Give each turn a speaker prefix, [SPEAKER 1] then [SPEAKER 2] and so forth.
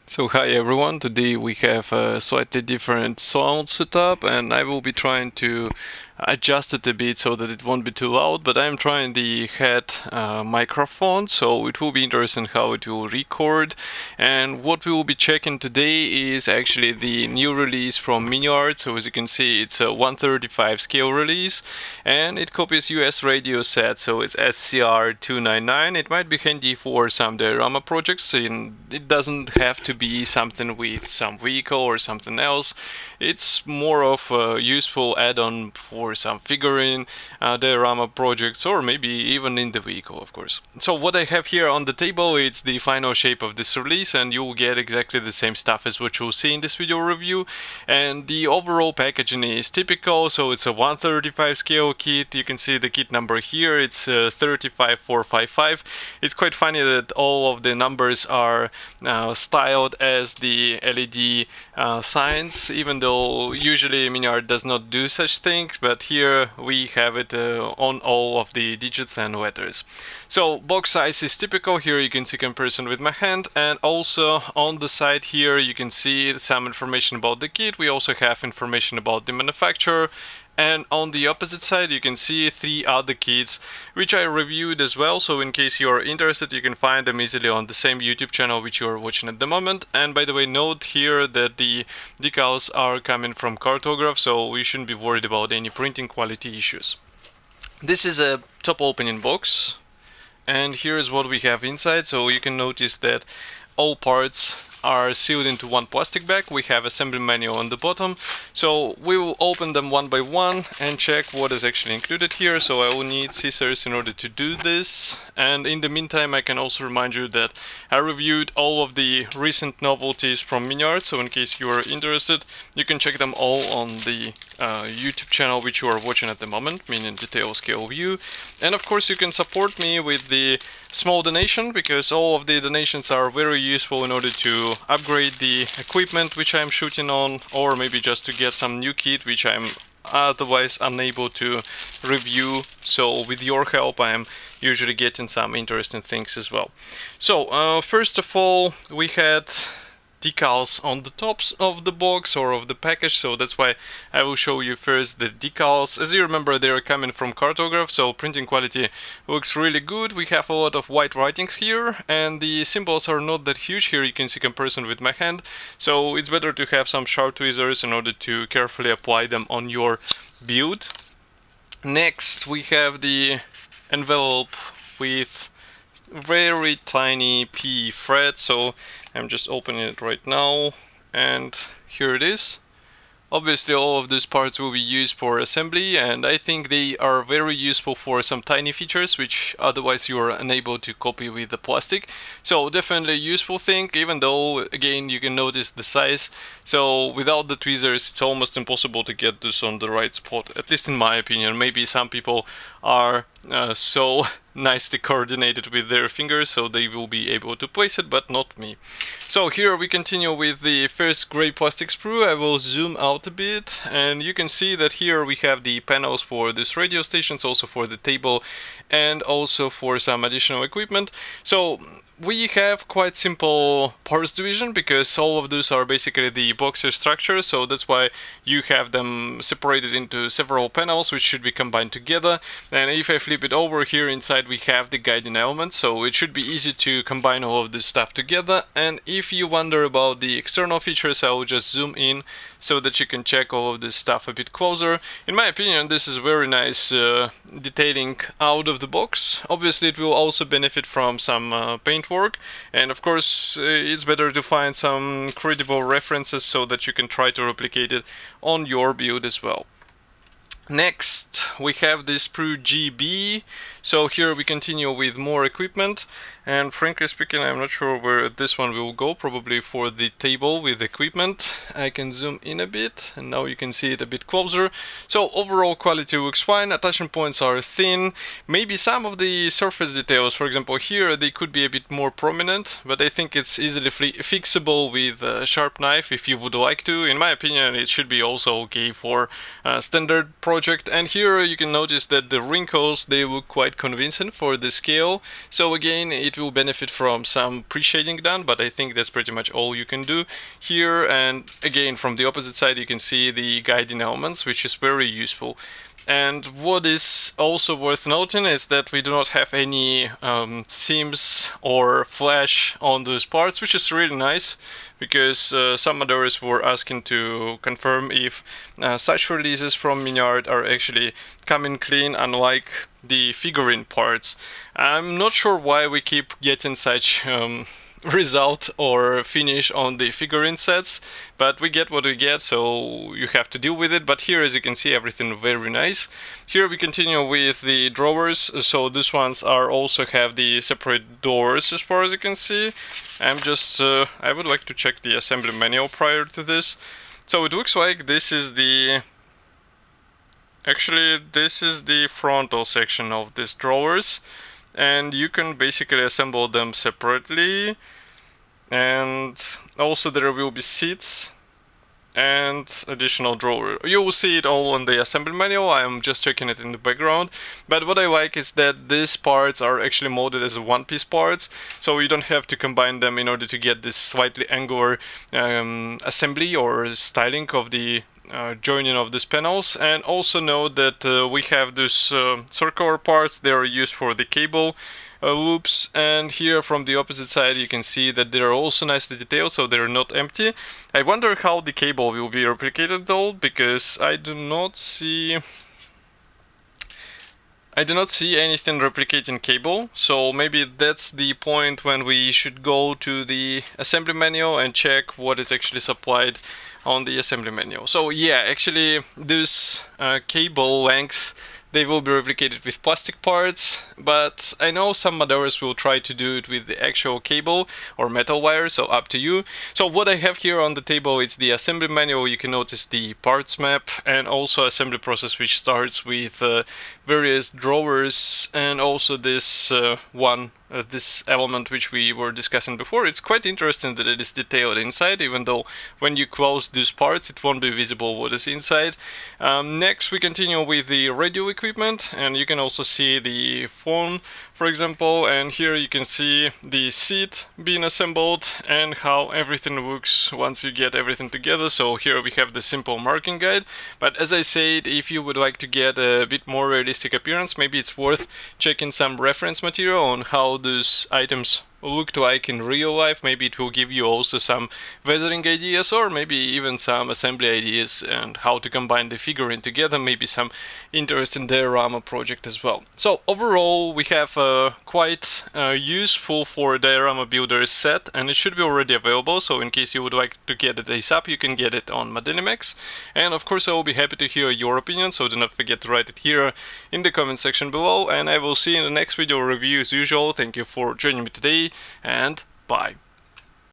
[SPEAKER 1] So hi everyone, today we have a slightly different sound setup and I will be trying to adjust it a bit so that it won't be too loud, but I'm trying the head microphone, so it will be interesting how it will record. And what we will be checking today is actually the new release from Miniart. So as you can see, it's a 135 scale release and it copies US radio set, so it's SCR-299. It might be handy for some diorama projects, and it doesn't have to be something with some vehicle or something else. It's more of a useful add-on for some figurine diorama projects, or maybe even in the vehicle, of course. So what I have here on the table is the final shape of this release, and you'll get exactly the same stuff as what you'll see in this video review. And the overall packaging is typical, so it's a 135 scale kit. You can see the kit number here, it's 35455. It's quite funny that all of the numbers are styled as the LED signs, even though usually Miniart does not do such things, but here we have it on all of the digits and letters. So box size is typical. Here you can see comparison with my hand, and also on the side here you can see some information about the kit. We also have information about the manufacturer. And on the opposite side you can see 3 other kits which I reviewed as well, so in case you are interested you can find them easily on the same YouTube channel which you are watching at the moment. And by the way, note here that the decals are coming from cartograph, so we shouldn't be worried about any printing quality issues. This is a top opening box, and here is what we have inside. So you can notice that all parts are sealed into one plastic bag. We have assembly manual on the bottom, so we will open them one by one and check what is actually included here. So I will need scissors in order to do this, and in the meantime I can also remind you that I reviewed all of the recent novelties from Miniart, so in case you are interested you can check them all on the YouTube channel which you are watching at the moment, meaning DetailScaleView. And of course you can support me with the small donation, because all of the donations are very useful in order to upgrade the equipment which I'm shooting on, or maybe just to get some new kit which I'm otherwise unable to review. So with your help I'm usually getting some interesting things as well. So first of all, we had decals on the tops of the box or of the package, so that's why I will show you first the decals. As you remember, they are coming from cartograph, so printing quality looks really good. We have a lot of white writings here, and the symbols are not that huge. Here you can see comparison with my hand, so it's better to have some sharp tweezers in order to carefully apply them on your build. Next we have the envelope with very tiny PE thread, so I'm just opening it right now, and here it is. Obviously all of these parts will be used for assembly, and I think they are very useful for some tiny features which otherwise you are unable to copy with the plastic. So definitely a useful thing, even though again you can notice the size. So without the tweezers it's almost impossible to get this on the right spot, at least in my opinion. Maybe some people are so nicely coordinated with their fingers so they will be able to place it, but not me. So here we continue with the first gray plastic sprue. I will zoom out a bit, and you can see that here we have the panels for this radio stations, also for the table, and also for some additional equipment. So we have quite simple parts division, because all of those are basically the boxer structure, so that's why you have them separated into several panels which should be combined together. And if I flip it over, here inside we have the guiding elements, so it should be easy to combine all of this stuff together. And if you wonder about the external features, I will just zoom in so that you can check all of this stuff a bit closer. In my opinion, this is very nice detailing out of the box. Obviously it will also benefit from some paint work, and of course it's better to find some credible references so that you can try to replicate it on your build as well. Next we have this sprue GB. So here we continue with more equipment, and frankly speaking I'm not sure where this one will go, probably for the table with equipment. I can zoom in a bit and now you can see it a bit closer. So overall quality looks fine, attachment points are thin, maybe some of the surface details, for example here, they could be a bit more prominent, but I think it's easily fixable with a sharp knife if you would like to. In my opinion it should be also okay for a standard project. And here you can notice that the wrinkles, they look quite quite convincing for the scale. So again, it will benefit from some pre-shading done, but I think that's pretty much all you can do here. And again, from the opposite side, you can see the guiding elements, which is very useful. And what is also worth noting is that we do not have any seams or flash on those parts, which is really nice, because some others were asking to confirm if such releases from Miniart are actually coming clean, unlike the figurine parts. I'm not sure why we keep getting such result or finish on the figurine sets, but we get what we get, so you have to deal with it. But here, as you can see, everything very nice. Here we continue with the drawers, so these ones are also have the separate doors, as far as you can see. I would like to check the assembly manual prior to this. So it looks like this is the frontal section of these drawers, and you can basically assemble them separately. And also there will be seats and additional drawer. You will see it all on the assembly manual. I'm just checking it in the background. But what I like is that these parts are actually molded as one-piece parts, so you don't have to combine them in order to get this slightly angular assembly or styling of the joining of these panels. And also note that we have these circular parts. They are used for the cable loops, and here from the opposite side you can see that they are also nicely detailed, so they're not empty. I wonder how the cable will be replicated though, because I do not see anything replicating cable, so maybe that's the point when we should go to the assembly manual and check what is actually supplied on the assembly manual. So yeah, actually this cable length, they will be replicated with plastic parts, but I know some modders will try to do it with the actual cable or metal wire, so up to you. So what I have here on the table is the assembly manual. You can notice the parts map and also assembly process, which starts with various drawers and also this this element which we were discussing before. It's quite interesting that it is detailed inside, even though when you close these parts it won't be visible what is inside. Next we continue with the radio equipment, and you can also see the phone, for example, and here you can see the seat being assembled and how everything looks once you get everything together. So here we have the simple marking guide, but as I said, if you would like to get a bit more realistic appearance, maybe it's worth checking some reference material on how those items looked like in real life. Maybe it will give you also some weathering ideas, or maybe even some assembly ideas and how to combine the figurine together, maybe some interesting diorama project as well. So overall we have a quite useful for diorama builders set, and it should be already available, so in case you would like to get it ASAP, you can get it on Madinimax. And of course I will be happy to hear your opinion, so do not forget to write it here in the comment section below, and I will see you in the next video review as usual. Thank you for joining me today, and bye.